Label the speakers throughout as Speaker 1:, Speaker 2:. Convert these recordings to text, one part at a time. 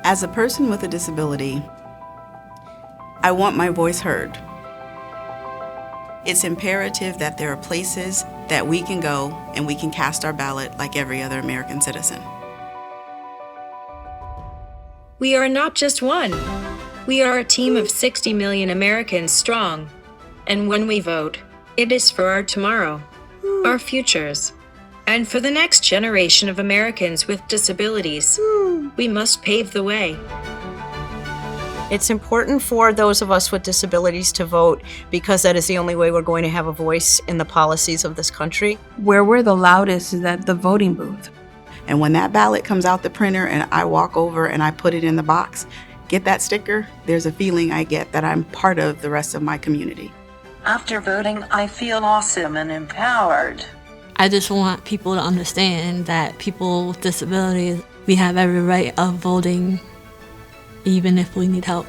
Speaker 1: As a person with a disability, I want my voice heard. It's imperative that there are places that we can go and we can cast our ballot like every other American citizen.
Speaker 2: We are not just one. We are a team of 60 million Americans strong. And when we vote, it is for our tomorrow, our futures, and for the next generation of Americans with disabilities. We must pave the way.
Speaker 3: It's important for those of us with disabilities to vote because that is the only way we're going to have a voice in the policies of this country.
Speaker 4: Where we're the loudest is at the voting booth.
Speaker 1: And when that ballot comes out the printer and I walk over and I put it in the box, get that sticker, there's a feeling I get that I'm part of the rest of my community.
Speaker 5: After voting, I feel awesome and empowered.
Speaker 6: I just want people to understand that people with disabilities, we have every right of voting, even if we need help.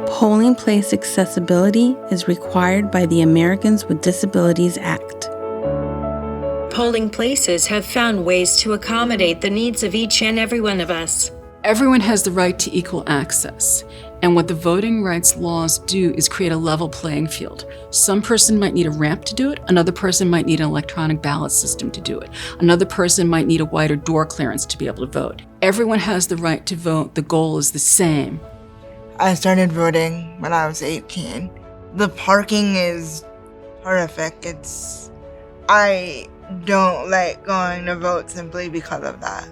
Speaker 4: Polling place accessibility is required by the Americans with Disabilities Act.
Speaker 2: Polling places have found ways to accommodate the needs of each and every one of us.
Speaker 7: Everyone has the right to equal access. And what the voting rights laws do is create a level playing field. Some person might need a ramp to do it. Another person might need an electronic ballot system to do it. Another person might need a wider door clearance to be able to vote. Everyone has the right to vote. The goal is the same.
Speaker 8: I started voting when I was 18. The parking is horrific. I don't like going to vote simply because of that.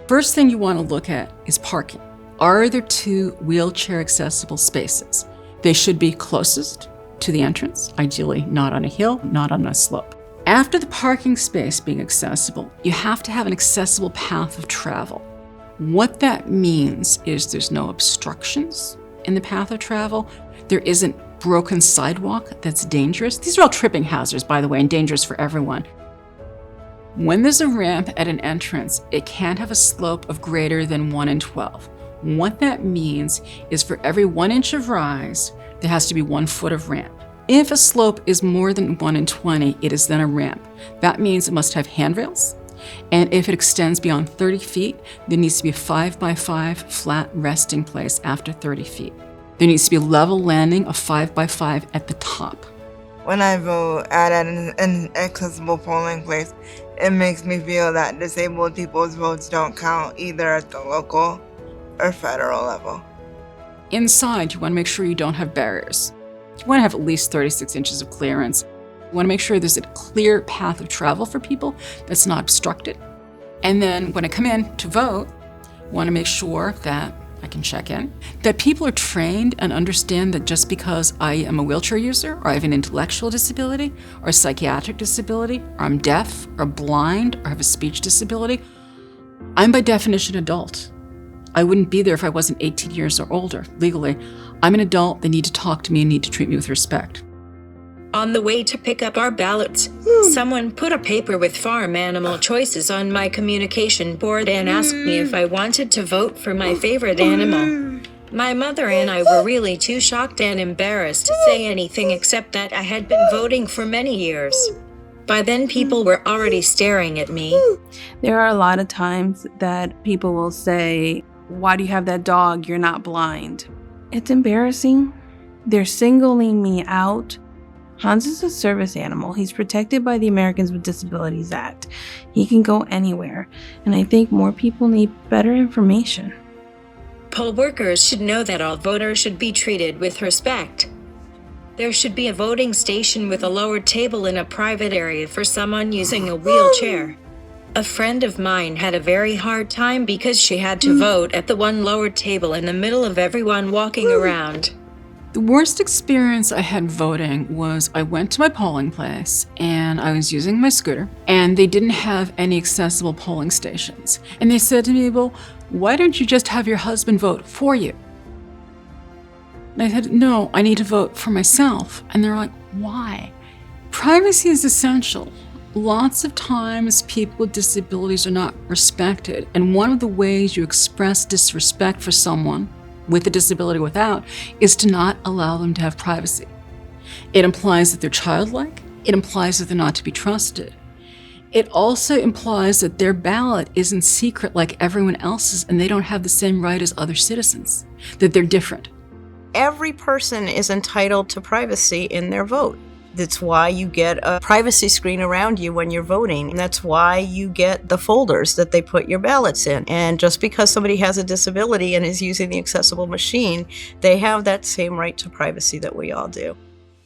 Speaker 7: First thing you want to look at is parking. Are there 2 wheelchair accessible spaces? They should be closest to the entrance, ideally not on a hill, not on a slope. After the parking space being accessible, you have to have an accessible path of travel. What that means is there's no obstructions in the path of travel. There isn't broken sidewalk that's dangerous. These are all tripping hazards, by the way, and dangerous for everyone. When there's a ramp at an entrance, it can't have a slope of greater than 1 in 12. What that means is for every 1 inch of rise, there has to be 1 foot of ramp. If a slope is more than 1 in 20, it is then a ramp. That means it must have handrails. And if it extends beyond 30 feet, there needs to be a 5x5 flat resting place after 30 feet. There needs to be a level landing of 5x5 at the top.
Speaker 8: When I vote at an accessible polling place, it makes me feel that disabled people's votes don't count either at the local or federal level.
Speaker 7: Inside, you want to make sure you don't have barriers. You want to have at least 36 inches of clearance. You want to make sure there's a clear path of travel for people that's not obstructed. And then when I come in to vote, I want to make sure that I can check in, that people are trained and understand that just because I am a wheelchair user, or I have an intellectual disability, or a psychiatric disability, or I'm deaf, or blind, or have a speech disability, I'm by definition adult. I wouldn't be there if I wasn't 18 years or older, legally. I'm an adult. They need to talk to me and need to treat me with respect.
Speaker 2: On the way to pick up our ballots, someone put a paper with farm animal choices on my communication board and asked me if I wanted to vote for my favorite animal. My mother and I were really too shocked and embarrassed to say anything except that I had been voting for many years. By then, people were already staring at me.
Speaker 4: There are a lot of times that people will say, "Why do you have that dog? You're not blind." It's embarrassing. They're singling me out. Hans is a service animal. He's protected by the Americans with Disabilities Act. He can go anywhere, and I think more people need better information.
Speaker 2: Poll workers should know that all voters should be treated with respect. There should be a voting station with a lowered table in a private area for someone using a wheelchair. A friend of mine had a very hard time because she had to vote at the one lowered table in the middle of everyone walking around.
Speaker 7: The worst experience I had voting was I went to my polling place and I was using my scooter and they didn't have any accessible polling stations. And they said to me, "Well, why don't you just have your husband vote for you?" And I said, "No, I need to vote for myself." And they're like, "Why?" Privacy is essential. Lots of times people with disabilities are not respected. And one of the ways you express disrespect for someone with a disability without is to not allow them to have privacy. It implies that they're childlike. It implies that they're not to be trusted. It also implies that their ballot isn't secret like everyone else's and they don't have the same right as other citizens, that they're different.
Speaker 3: Every person is entitled to privacy in their vote. That's why you get a privacy screen around you when you're voting. And that's why you get the folders that they put your ballots in. And just because somebody has a disability and is using the accessible machine, they have that same right to privacy that we all do.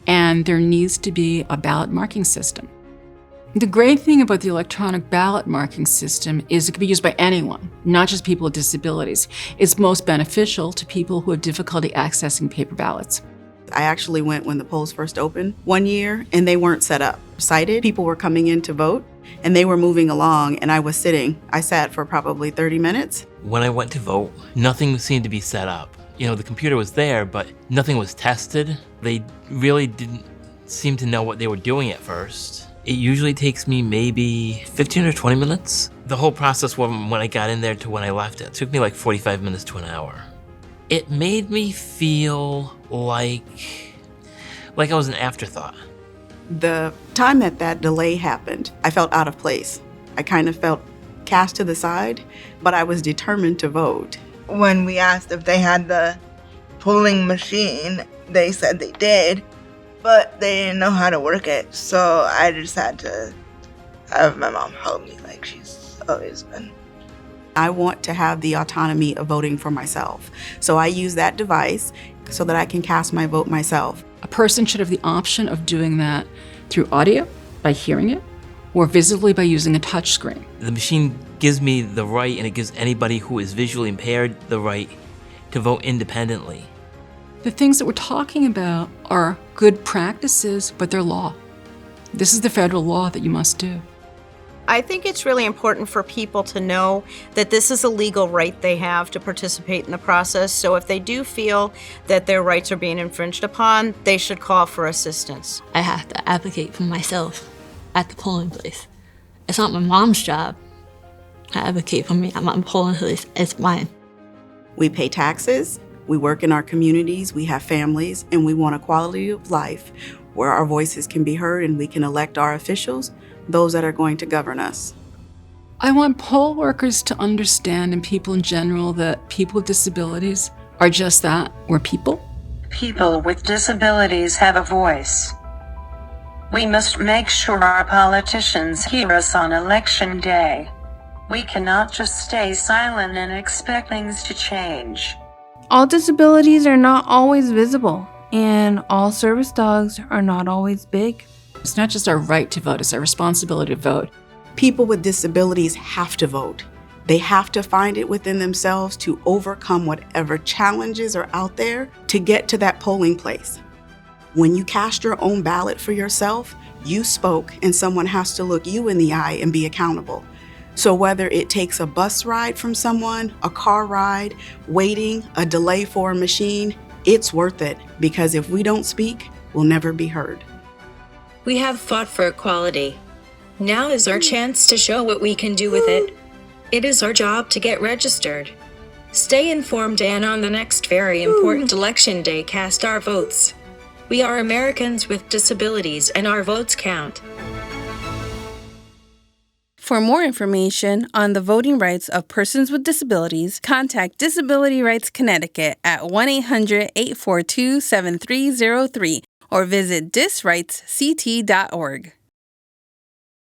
Speaker 7: And there needs to be a ballot marking system. The great thing about the electronic ballot marking system is it can be used by anyone, not just people with disabilities. It's most beneficial to people who have difficulty accessing paper ballots.
Speaker 1: I actually went when the polls first opened one year, and they weren't set up. Sighted people were coming in to vote, and they were moving along, and I was sitting. I sat for probably 30 minutes.
Speaker 9: When I went to vote, nothing seemed to be set up. You know, the computer was there, but nothing was tested. They really didn't seem to know what they were doing at first. It usually takes me maybe 15 or 20 minutes. The whole process from when I got in there to when I left, it took me like 45 minutes to an hour. It made me feel like I was an afterthought.
Speaker 1: The time that delay happened, I felt out of place. I kind of felt cast to the side, but I was determined to vote.
Speaker 8: When we asked if they had the polling machine, they said they did, but they didn't know how to work it. So I just had to have my mom help me like she's always been.
Speaker 1: I want to have the autonomy of voting for myself. So I use that device so that I can cast my vote myself.
Speaker 7: A person should have the option of doing that through audio, by hearing it, or visibly by using a touch screen.
Speaker 9: The machine gives me the right, and it gives anybody who is visually impaired the right to vote independently.
Speaker 7: The things that we're talking about are good practices, but they're law. This is the federal law that you must do.
Speaker 3: I think it's really important for people to know that this is a legal right they have to participate in the process. So if they do feel that their rights are being infringed upon, they should call for assistance.
Speaker 6: I have to advocate for myself at the polling place. It's not my mom's job to advocate for me at my polling place. It's mine.
Speaker 1: We pay taxes, we work in our communities, we have families, and we want a quality of life where our voices can be heard and we can elect our officials, those that are going to govern us.
Speaker 7: I want poll workers to understand, and people in general, that people with disabilities are just that. We're people.
Speaker 5: People with disabilities have a voice. We must make sure our politicians hear us on election day. We cannot just stay silent and expect things to change.
Speaker 4: All disabilities are not always visible, and all service dogs are not always big.
Speaker 7: It's not just our right to vote, it's our responsibility to vote.
Speaker 1: People with disabilities have to vote. They have to find it within themselves to overcome whatever challenges are out there to get to that polling place. When you cast your own ballot for yourself, you spoke, and someone has to look you in the eye and be accountable. So whether it takes a bus ride from someone, a car ride, waiting, a delay for a machine, it's worth it, because if we don't speak, we'll never be heard.
Speaker 2: We have fought for equality. Now is our chance to show what we can do with it. It is our job to get registered. Stay informed, and on the next very important election day, cast our votes. We are Americans with disabilities, and our votes count.
Speaker 4: For more information on the voting rights of persons with disabilities, contact Disability Rights Connecticut at 1-800-842-7303 or visit disrightsct.org.